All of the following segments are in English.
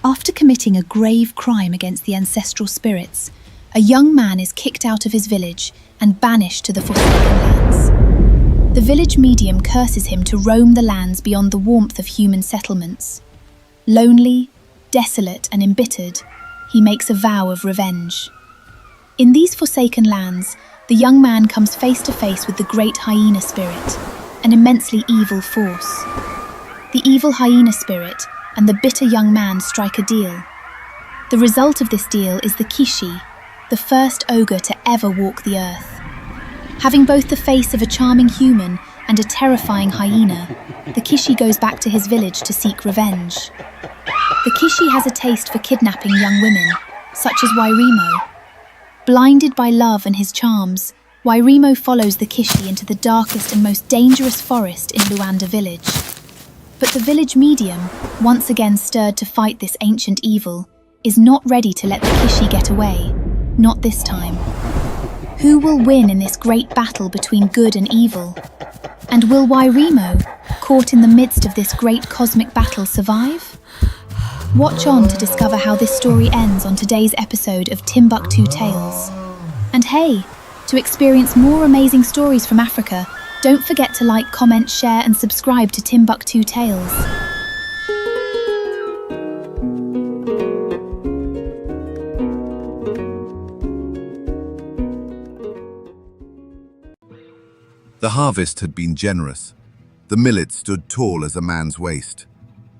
After committing a grave crime against the ancestral spirits, a young man is kicked out of his village and banished to the Forsaken Lands. The village medium curses him to roam the lands beyond the warmth of human settlements. Lonely, desolate and embittered, he makes a vow of revenge. In these Forsaken Lands, the young man comes face to face with the great Hyena spirit, an immensely evil force. The evil Hyena spirit and the bitter young man strike a deal. The result of this deal is the Kishi, the first ogre to ever walk the earth. Having both the face of a charming human and a terrifying hyena, the Kishi goes back to his village to seek revenge. The Kishi has a taste for kidnapping young women, such as Wairimo. Blinded by love and his charms, Wairimo follows the Kishi into the darkest and most dangerous forest in Luanda village. But the village medium, once again stirred to fight this ancient evil, is not ready to let the Kishi get away, not this time. Who will win in this great battle between good and evil? And will Wairimo, caught in the midst of this great cosmic battle, survive? Watch on to discover how this story ends on today's episode of Timbuktu Tales. And hey, to experience more amazing stories from Africa, don't forget to like, comment, share and subscribe to Timbuktu Tales. The harvest had been generous. The millet stood tall as a man's waist.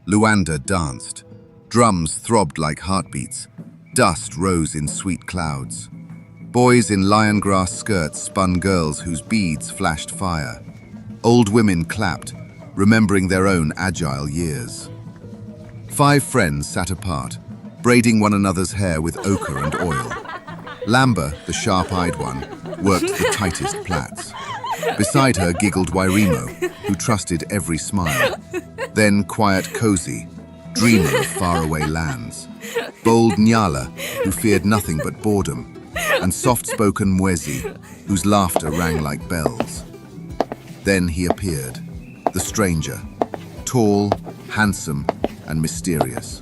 Luanda danced. Drums throbbed like heartbeats. Dust rose in sweet clouds. Boys in lion grass skirts spun girls whose beads flashed fire. Old women clapped, remembering their own agile years. 5 friends sat apart, braiding one another's hair with ochre and oil. Lamba, the sharp-eyed one, worked the tightest plaits. Beside her giggled Wairimo, who trusted every smile. Then quiet Cozy, dreamer of faraway lands. Bold Nyala, who feared nothing but boredom. And soft-spoken Mwezi, whose laughter rang like bells. Then he appeared, the stranger, tall, handsome, and mysterious.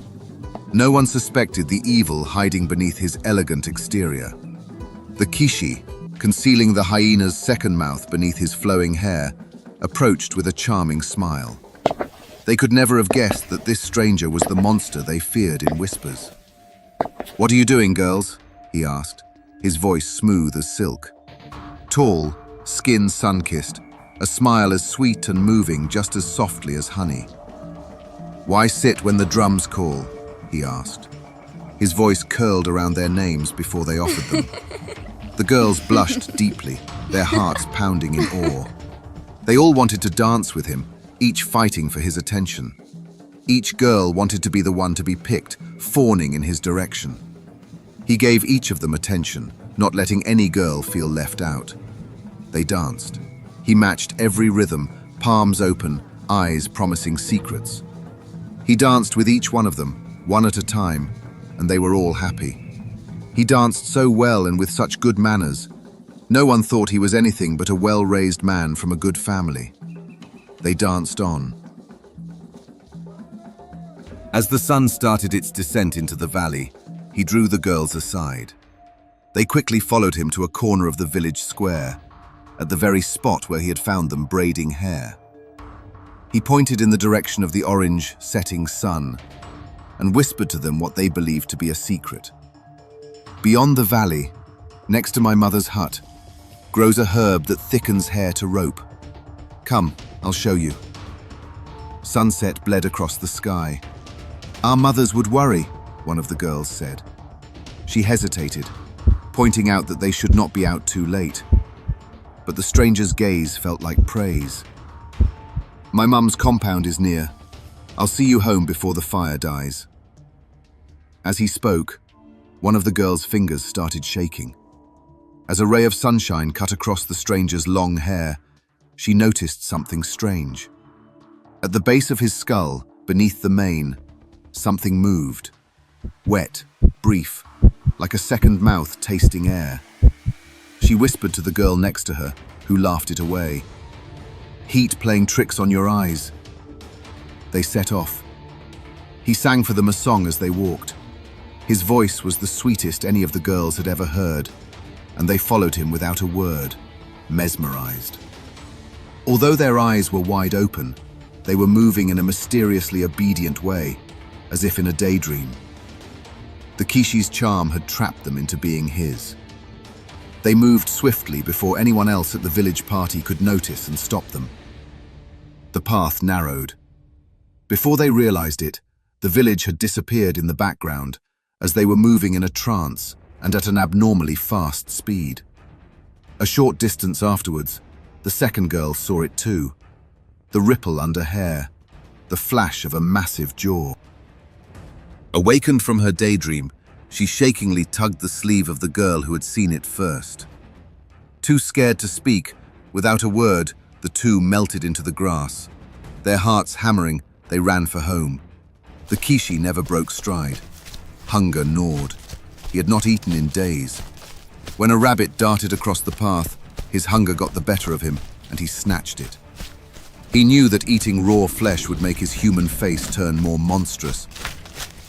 No one suspected the evil hiding beneath his elegant exterior. The Kishi, concealing the hyena's second mouth beneath his flowing hair, approached with a charming smile. They could never have guessed that this stranger was the monster they feared in whispers. "What are you doing, girls?" he asked, his voice smooth as silk. Tall, skin sun-kissed, a smile as sweet and moving just as softly as honey. "Why sit when the drums call?" he asked. His voice curled around their names before they offered them. The girls blushed deeply, their hearts pounding in awe. They all wanted to dance with him, each fighting for his attention. Each girl wanted to be the one to be picked, fawning in his direction. He gave each of them attention, not letting any girl feel left out. They danced. He matched every rhythm, palms open, eyes promising secrets. He danced with each one of them, one at a time, and they were all happy. He danced so well and with such good manners. No one thought he was anything but a well-raised man from a good family. They danced on. As the sun started its descent into the valley, he drew the girls aside. They quickly followed him to a corner of the village square, at the very spot where he had found them braiding hair. He pointed in the direction of the orange, setting sun, and whispered to them what they believed to be a secret. "Beyond the valley, next to my mother's hut, grows a herb that thickens hair to rope. Come, I'll show you." Sunset bled across the sky. "Our mothers would worry," one of the girls said. She hesitated, pointing out that they should not be out too late. But the stranger's gaze felt like praise. "My mum's compound is near. I'll see you home before the fire dies." As he spoke, one of the girl's fingers started shaking. As a ray of sunshine cut across the stranger's long hair, she noticed something strange. At the base of his skull, beneath the mane, something moved. Wet, brief, like a second mouth tasting air. She whispered to the girl next to her, who laughed it away. "Heat playing tricks on your eyes." They set off. He sang for them a song as they walked. His voice was the sweetest any of the girls had ever heard, and they followed him without a word, mesmerized. Although their eyes were wide open, they were moving in a mysteriously obedient way, as if in a daydream. The Kishi's charm had trapped them into being his. They moved swiftly before anyone else at the village party could notice and stop them. The path narrowed. Before they realized it, the village had disappeared in the background as they were moving in a trance and at an abnormally fast speed. A short distance afterwards, the second girl saw it too. The ripple under hair, the flash of a massive jaw. Awakened from her daydream, she shakingly tugged the sleeve of the girl who had seen it first. Too scared to speak, without a word, the two melted into the grass. Their hearts hammering, they ran for home. The Kishi never broke stride. Hunger gnawed. He had not eaten in days. When a rabbit darted across the path, his hunger got the better of him, and he snatched it. He knew that eating raw flesh would make his human face turn more monstrous,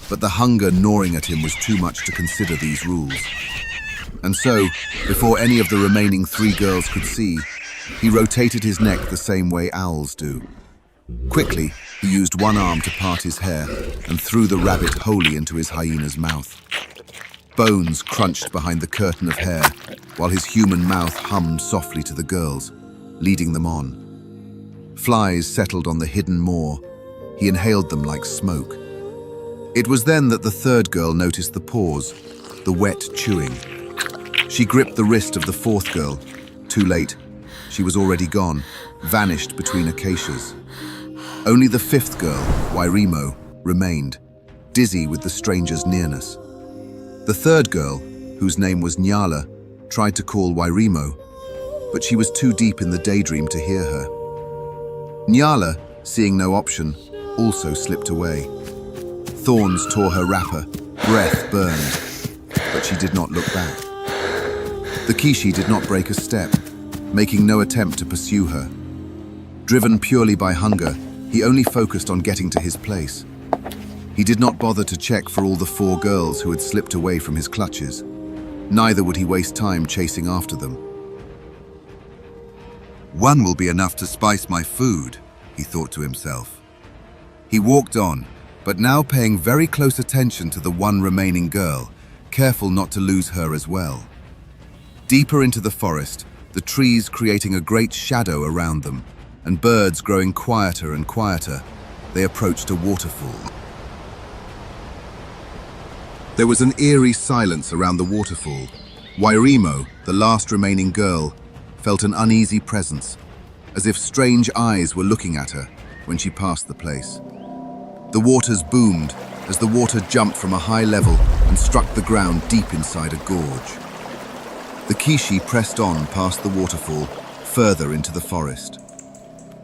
but the hunger gnawing at him was too much to consider these rules. And so, before any of the remaining three girls could see, he rotated his neck the same way owls do. Quickly, he used one arm to part his hair and threw the rabbit wholly into his hyena's mouth. Bones crunched behind the curtain of hair, while his human mouth hummed softly to the girls, leading them on. Flies settled on the hidden maw. He inhaled them like smoke. It was then that the third girl noticed the pause, the wet chewing. She gripped the wrist of the fourth girl. Too late. She was already gone, vanished between acacias. Only the fifth girl, Wairimo, remained, dizzy with the stranger's nearness. The third girl, whose name was Nyala, tried to call Wairimo, but she was too deep in the daydream to hear her. Nyala, seeing no option, also slipped away. Thorns tore her wrapper, breath burned, but she did not look back. The Kishi did not break a step, making no attempt to pursue her. Driven purely by hunger, he only focused on getting to his place. He did not bother to check for all the four girls who had slipped away from his clutches. Neither would he waste time chasing after them. One will be enough to spice my food, he thought to himself. He walked on, but now paying very close attention to the one remaining girl, careful not to lose her as well. Deeper into the forest, the trees creating a great shadow around them, and birds growing quieter and quieter, they approached a waterfall. There was an eerie silence around the waterfall. Wairimo, the last remaining girl, felt an uneasy presence, as if strange eyes were looking at her when she passed the place. The waters boomed as the water jumped from a high level and struck the ground deep inside a gorge. The Kishi pressed on past the waterfall, further into the forest.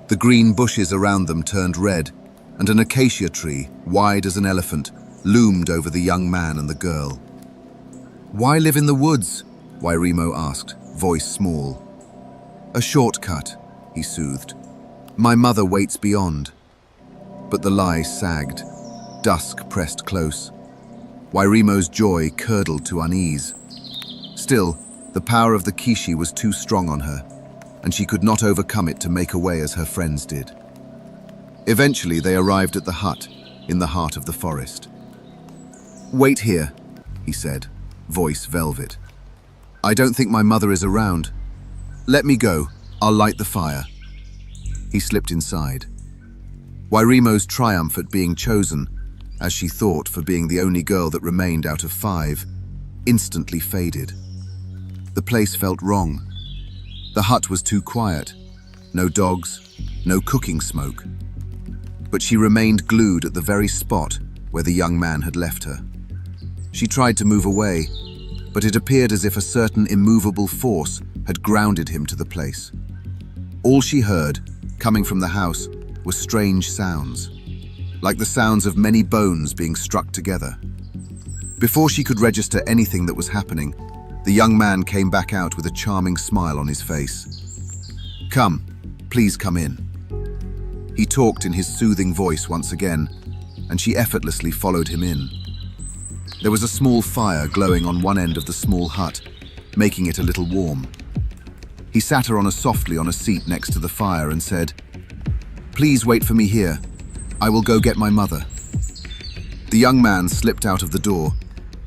The green bushes around them turned red, and an acacia tree, wide as an elephant, loomed over the young man and the girl. "Why live in the woods?" Wairimo asked, voice small. "A shortcut," he soothed. "My mother waits beyond." But the lie sagged. Dusk pressed close. Wairimo's joy curdled to unease. Still, the power of the Kishi was too strong on her, and she could not overcome it to make away as her friends did. Eventually, they arrived at the hut in the heart of the forest. "Wait here," he said, voice velvet. "I don't think my mother is around. Let me go. I'll light the fire." He slipped inside. Wairimo's triumph at being chosen, as she thought for being the only girl that remained out of 5, instantly faded. The place felt wrong. The hut was too quiet. No dogs, no cooking smoke. But she remained glued at the very spot where the young man had left her. She tried to move away, but it appeared as if a certain immovable force had grounded him to the place. All she heard, coming from the house, were strange sounds, like the sounds of many bones being struck together. Before she could register anything that was happening, the young man came back out with a charming smile on his face. "Come, please come in." He talked in his soothing voice once again, and she effortlessly followed him in. There was a small fire glowing on one end of the small hut, making it a little warm. He sat her softly on a seat next to the fire and said, "Please wait for me here. I will go get my mother." The young man slipped out of the door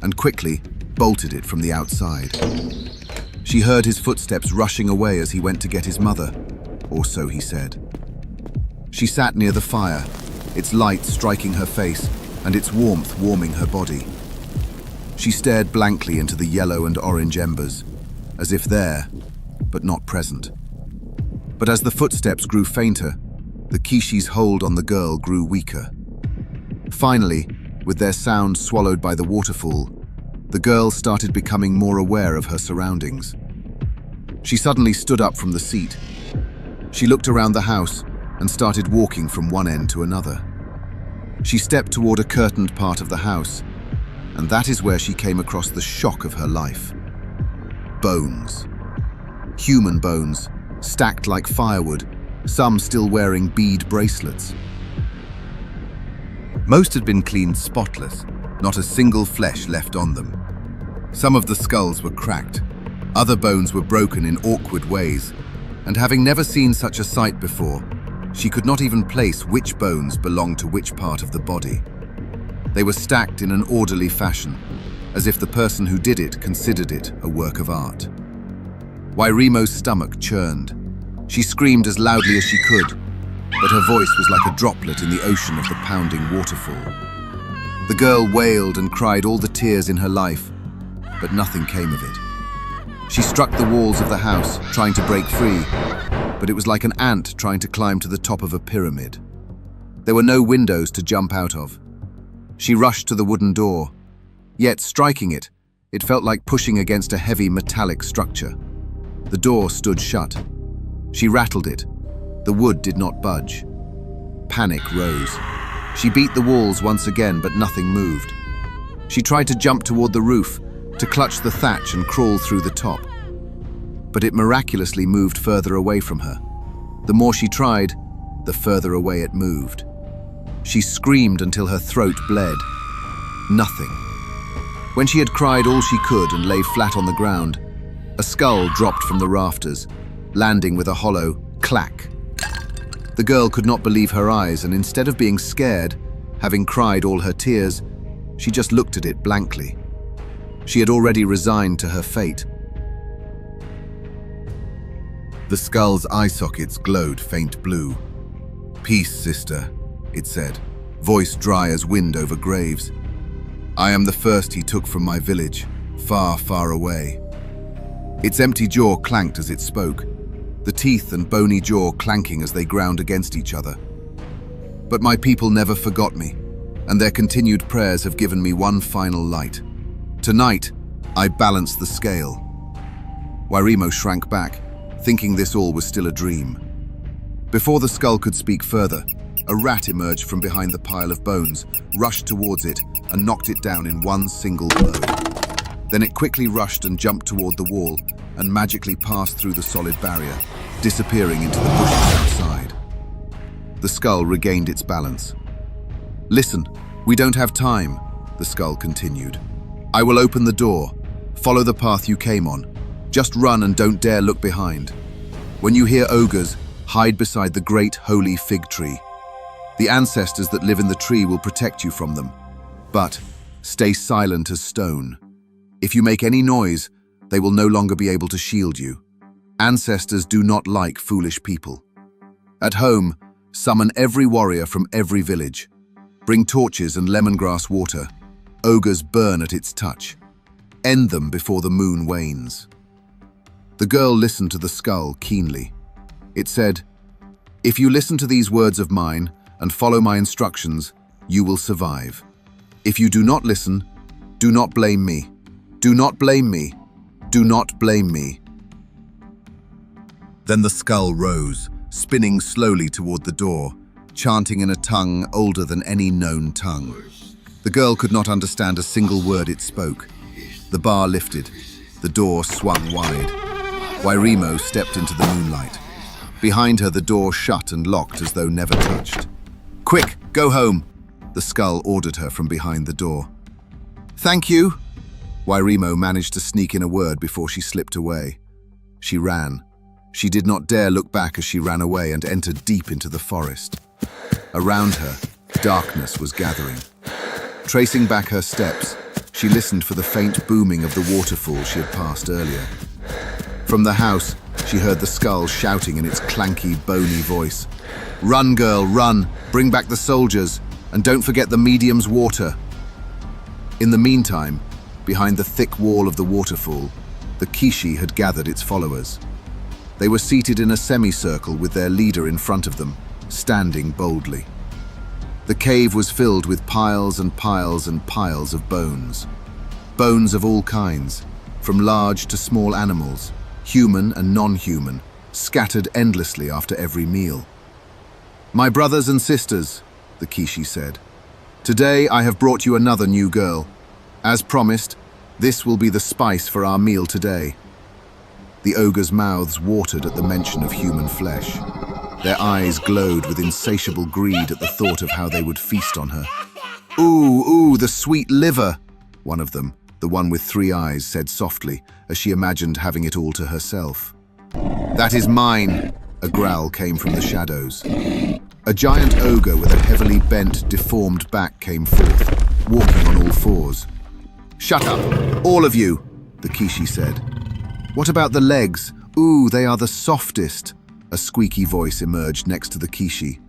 and quickly bolted it from the outside. She heard his footsteps rushing away as he went to get his mother, or so he said. She sat near the fire, its light striking her face and its warmth warming her body. She stared blankly into the yellow and orange embers, as if there, but not present. But as the footsteps grew fainter, the Kishi's hold on the girl grew weaker. Finally, with their sound swallowed by the waterfall, the girl started becoming more aware of her surroundings. She suddenly stood up from the seat. She looked around the house and started walking from one end to another. She stepped toward a curtained part of the house, and that is where she came across the shock of her life. Bones. Human bones, stacked like firewood, some still wearing bead bracelets. Most had been cleaned spotless, not a single flesh left on them. Some of the skulls were cracked, other bones were broken in awkward ways, and having never seen such a sight before, she could not even place which bones belonged to which part of the body. They were stacked in an orderly fashion, as if the person who did it considered it a work of art. Wairimo's stomach churned. She screamed as loudly as she could, but her voice was like a droplet in the ocean of the pounding waterfall. The girl wailed and cried all the tears in her life, but nothing came of it. She struck the walls of the house, trying to break free, but it was like an ant trying to climb to the top of a pyramid. There were no windows to jump out of. She rushed to the wooden door, yet striking it, it felt like pushing against a heavy metallic structure. The door stood shut. She rattled it. The wood did not budge. Panic rose. She beat the walls once again, but nothing moved. She tried to jump toward the roof, to clutch the thatch and crawl through the top. But it miraculously moved further away from her. The more she tried, the further away it moved. She screamed until her throat bled. Nothing. When she had cried all she could and lay flat on the ground, a skull dropped from the rafters, landing with a hollow clack. The girl could not believe her eyes, and instead of being scared, having cried all her tears, she just looked at it blankly. She had already resigned to her fate. The skull's eye sockets glowed faint blue. "Peace, sister," it said, voice dry as wind over graves. "I am the first he took from my village, far, far away." Its empty jaw clanked as it spoke, the teeth and bony jaw clanking as they ground against each other. "But my people never forgot me, and their continued prayers have given me one final light. Tonight, I balance the scale." Wairimo shrank back, thinking this all was still a dream. Before the skull could speak further, a rat emerged from behind the pile of bones, rushed towards it, and knocked it down in one single blow. Then it quickly rushed and jumped toward the wall, and magically passed through the solid barrier, disappearing into the bushes outside. The skull regained its balance. "Listen, we don't have time," the skull continued. "I will open the door. Follow the path you came on. Just run and don't dare look behind. When you hear ogres, hide beside the great holy fig tree. The ancestors that live in the tree will protect you from them. But stay silent as stone. If you make any noise, they will no longer be able to shield you. Ancestors do not like foolish people. At home, summon every warrior from every village. Bring torches and lemongrass water. Ogres burn at its touch. End them before the moon wanes." The girl listened to the skull keenly. It said, "If you listen to these words of mine and follow my instructions, you will survive. If you do not listen, do not blame me. Do not blame me. Do not blame me." Then the skull rose, spinning slowly toward the door, chanting in a tongue older than any known tongue. The girl could not understand a single word it spoke. The bar lifted. The door swung wide. Wairimo stepped into the moonlight. Behind her, the door shut and locked as though never touched. "Quick, go home!" The skull ordered her from behind the door. "Thank you." Wairimo managed to sneak in a word before she slipped away. She ran. She did not dare look back as she ran away and entered deep into the forest. Around her, darkness was gathering. Tracing back her steps, she listened for the faint booming of the waterfall she had passed earlier. From the house, she heard the skull shouting in its clanky, bony voice. "Run, girl, run! Bring back the soldiers! And don't forget the medium's water!" In the meantime, behind the thick wall of the waterfall, the Kishi had gathered its followers. They were seated in a semicircle with their leader in front of them, standing boldly. The cave was filled with piles and piles and piles of bones. Bones of all kinds, from large to small animals, human and non-human, scattered endlessly after every meal. "My brothers and sisters," the Kishi said, "today I have brought you another new girl. As promised, this will be the spice for our meal today." The ogres' mouths watered at the mention of human flesh. Their eyes glowed with insatiable greed at the thought of how they would feast on her. "Ooh, ooh, the sweet liver," one of them, the one with 3 eyes, said softly as she imagined having it all to herself. "That is mine," a growl came from the shadows. A giant ogre with a heavily bent, deformed back came forth, walking on all fours. "Shut up, all of you," the Kishi said. "What about the legs? Ooh, they are the softest," a squeaky voice emerged next to the Kishi.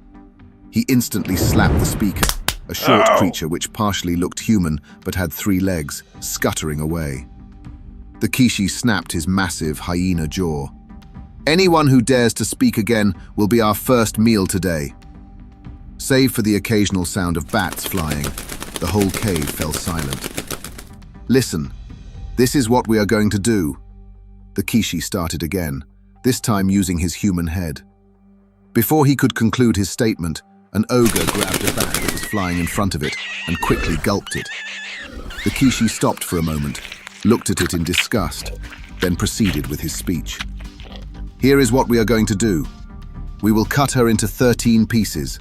He instantly slapped the speaker, a short creature which partially looked human but had 3 legs, scuttering away. The Kishi snapped his massive hyena jaw. "Anyone who dares to speak again will be our first meal today." Save for the occasional sound of bats flying, the whole cave fell silent. "Listen, this is what we are going to do." The Kishi started again, this time using his human head. Before he could conclude his statement, an ogre grabbed a bat that was flying in front of it and quickly gulped it. The Kishi stopped for a moment, looked at it in disgust, then proceeded with his speech. "Here is what we are going to do. We will cut her into 13 pieces.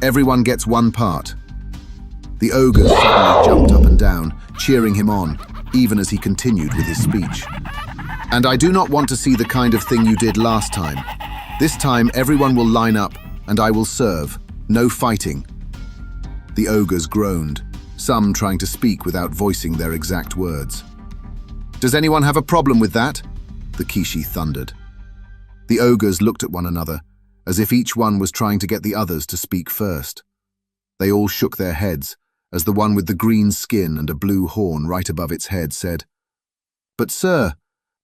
Everyone gets 1 part." The ogre suddenly jumped up and down, cheering him on, even as he continued with his speech. "And I do not want to see the kind of thing you did last time. This time everyone will line up, and I will serve. No fighting." The ogres groaned, some trying to speak without voicing their exact words. "Does anyone have a problem with that?" the Kishi thundered. The ogres looked at one another, as if each one was trying to get the others to speak first. They all shook their heads, as the one with the green skin and a blue horn right above its head said, "But sir,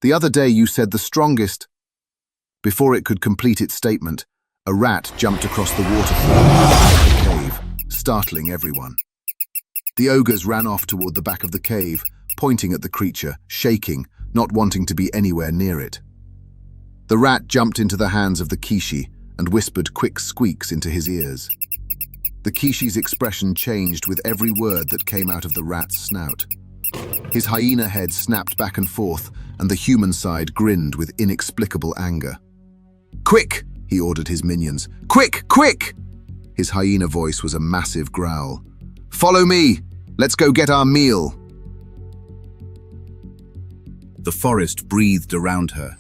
the other day you said the strongest." Before it could complete its statement, a rat jumped across the waterfall of the cave, startling everyone. The ogres ran off toward the back of the cave, pointing at the creature, shaking, not wanting to be anywhere near it. The rat jumped into the hands of the Kishi and whispered quick squeaks into his ears. The Kishi's expression changed with every word that came out of the rat's snout. His hyena head snapped back and forth, and the human side grinned with inexplicable anger. "Quick!" he ordered his minions. "Quick, quick!" His hyena voice was a massive growl. "Follow me! Let's go get our meal!" The forest breathed around her,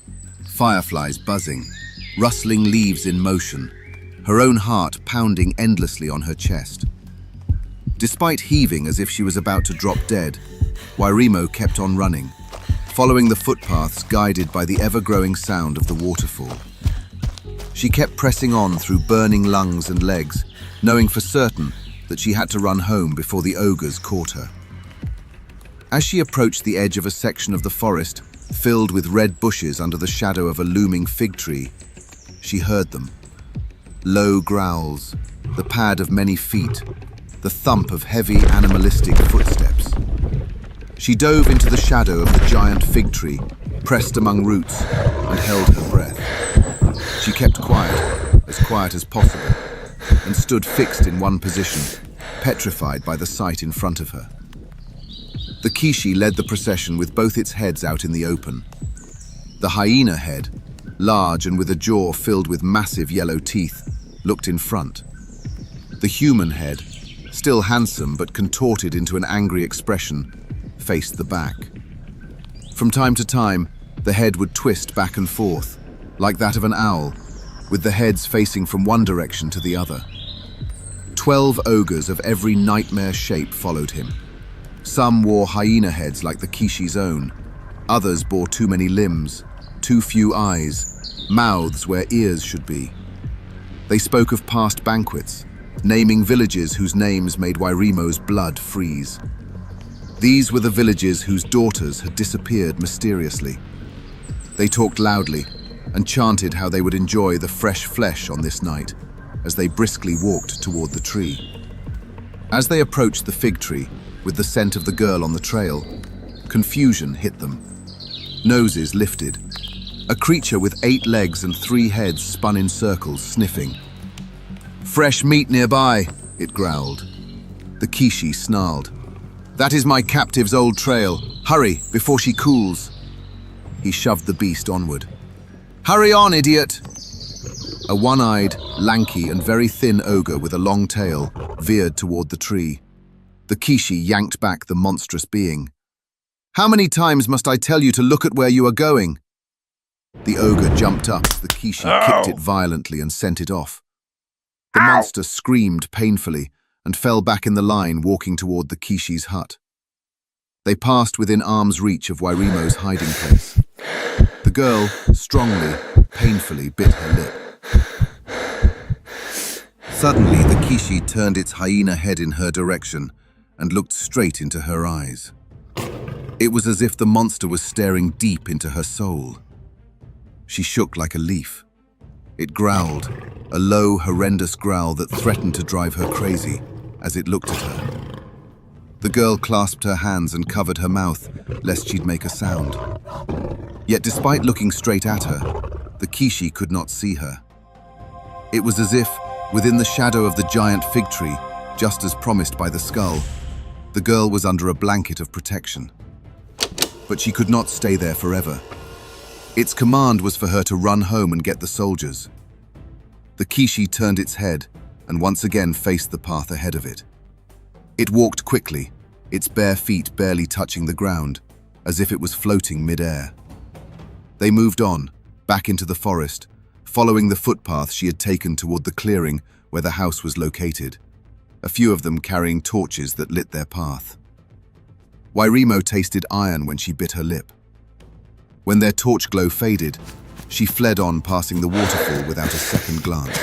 fireflies buzzing, rustling leaves in motion, her own heart pounding endlessly on her chest. Despite heaving as if she was about to drop dead, Wairimo kept on running, following the footpaths guided by the ever-growing sound of the waterfall. She kept pressing on through burning lungs and legs, knowing for certain that she had to run home before the ogres caught her. As she approached the edge of a section of the forest filled with red bushes under the shadow of a looming fig tree, she heard them. Low growls, the pad of many feet, the thump of heavy animalistic footsteps. She dove into the shadow of the giant fig tree, pressed among roots, and held her breath. She kept quiet as possible, and stood fixed in one position, petrified by the sight in front of her. The Kishi led the procession with both its heads out in the open. The hyena head, large and with a jaw filled with massive yellow teeth, looked in front. The human head, still handsome but contorted into an angry expression, faced the back. From time to time, the head would twist back and forth, like that of an owl, with the heads facing from one direction to the other. 12 ogres of every nightmare shape followed him. Some wore hyena heads like the Kishi's own. Others bore too many limbs, too few eyes, mouths where ears should be. They spoke of past banquets, naming villages whose names made Wairimo's blood freeze. These were the villages whose daughters had disappeared mysteriously. They talked loudly and chanted how they would enjoy the fresh flesh on this night as they briskly walked toward the tree. As they approached the fig tree, with the scent of the girl on the trail, confusion hit them. Noses lifted. A creature with 8 legs and 3 heads spun in circles, sniffing. "Fresh meat nearby," it growled. The Kishi snarled. "That is my captive's old trail. Hurry, before she cools." He shoved the beast onward. "Hurry on, idiot!" A one-eyed, lanky and very thin ogre with a long tail veered toward the tree. The Kishi yanked back the monstrous being. "How many times must I tell you to look at where you are going?" The ogre jumped up as the Kishi kicked it violently and sent it off. The monster screamed painfully and fell back in the line, walking toward the Kishi's hut. They passed within arm's reach of Wairimo's hiding place. The girl, strongly, painfully bit her lip. Suddenly, the Kishi turned its hyena head in her direction and looked straight into her eyes. It was as if the monster was staring deep into her soul. She shook like a leaf. It growled, a low, horrendous growl that threatened to drive her crazy as it looked at her. The girl clasped her hands and covered her mouth, lest she'd make a sound. Yet despite looking straight at her, the Kishi could not see her. It was as if, within the shadow of the giant fig tree, just as promised by the skull, the girl was under a blanket of protection. But she could not stay there forever. Its command was for her to run home and get the soldiers. The Kishi turned its head and once again faced the path ahead of it. It walked quickly, its bare feet barely touching the ground, as if it was floating mid-air. They moved on, back into the forest, following the footpath she had taken toward the clearing where the house was located, a few of them carrying torches that lit their path. Wairimo tasted iron when she bit her lip. When their torch glow faded, she fled on, passing the waterfall without a second glance.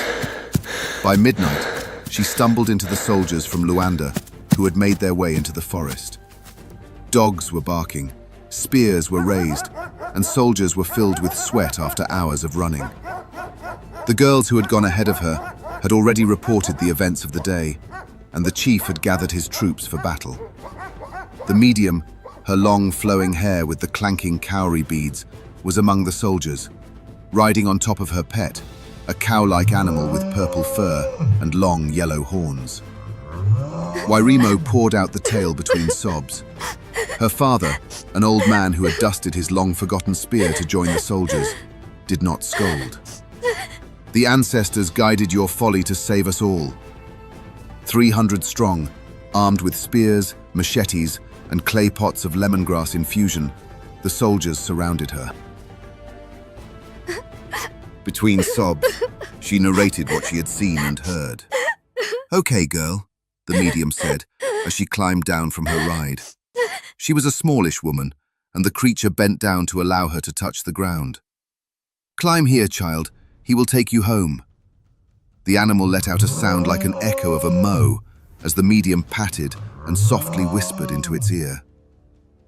By midnight, she stumbled into the soldiers from Luanda who had made their way into the forest. Dogs were barking, spears were raised, and soldiers were filled with sweat after hours of running. The girls who had gone ahead of her had already reported the events of the day, and the chief had gathered his troops for battle. The medium, her long flowing hair with the clanking cowrie beads, was among the soldiers, riding on top of her pet, a cow-like animal with purple fur and long yellow horns. Wairimo poured out the tale between sobs. Her father, an old man who had dusted his long-forgotten spear to join the soldiers, did not scold. "The ancestors guided your folly to save us all." 300 strong, armed with spears, machetes, and clay pots of lemongrass infusion, the soldiers surrounded her. Between sobs, she narrated what she had seen and heard. "Okay, girl," the medium said as she climbed down from her ride. She was a smallish woman, and the creature bent down to allow her to touch the ground. "Climb here, child. He will take you home." The animal let out a sound like an echo of a mow as the medium patted and softly whispered into its ear.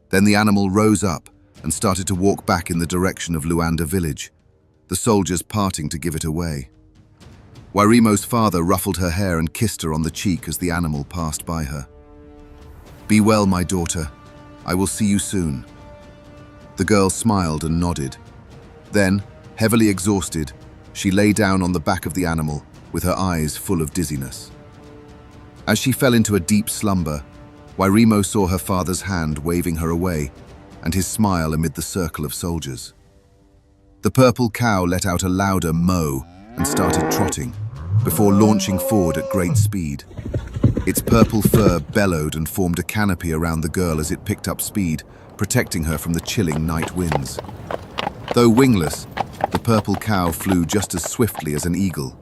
Then the animal rose up and started to walk back in the direction of Luanda village, the soldiers parting to give it away. Wairimo's father ruffled her hair and kissed her on the cheek as the animal passed by her. "Be well, my daughter. I will see you soon." The girl smiled and nodded. Then, heavily exhausted, she lay down on the back of the animal with her eyes full of dizziness. As she fell into a deep slumber, Wairimo saw her father's hand waving her away and his smile amid the circle of soldiers. The purple cow let out a louder moo and started trotting before launching forward at great speed. Its purple fur bellowed and formed a canopy around the girl as it picked up speed, protecting her from the chilling night winds. Though wingless, the purple cow flew just as swiftly as an eagle.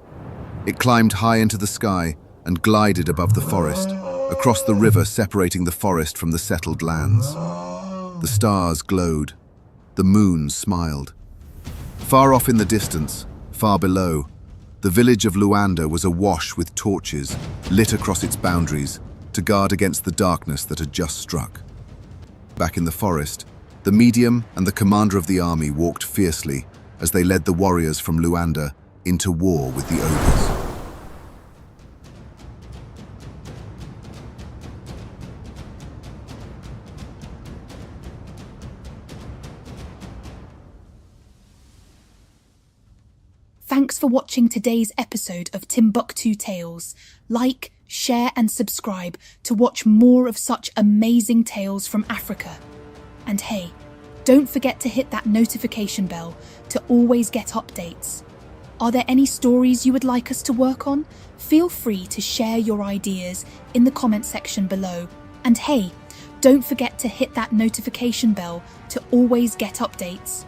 It climbed high into the sky and glided above the forest, across the river separating the forest from the settled lands. The stars glowed. The moon smiled. Far off in the distance, far below, the village of Luanda was awash with torches lit across its boundaries to guard against the darkness that had just struck. Back in the forest, the medium and the commander of the army walked fiercely as they led the warriors from Luanda into war with the ogres. Thanks for watching today's episode of Timbuktu Tales. Like, share and subscribe to watch more of such amazing tales from Africa. And hey, don't forget to hit that notification bell to always get updates. Are there any stories you would like us to work on? Feel free to share your ideas in the comment section below. And hey, don't forget to hit that notification bell to always get updates.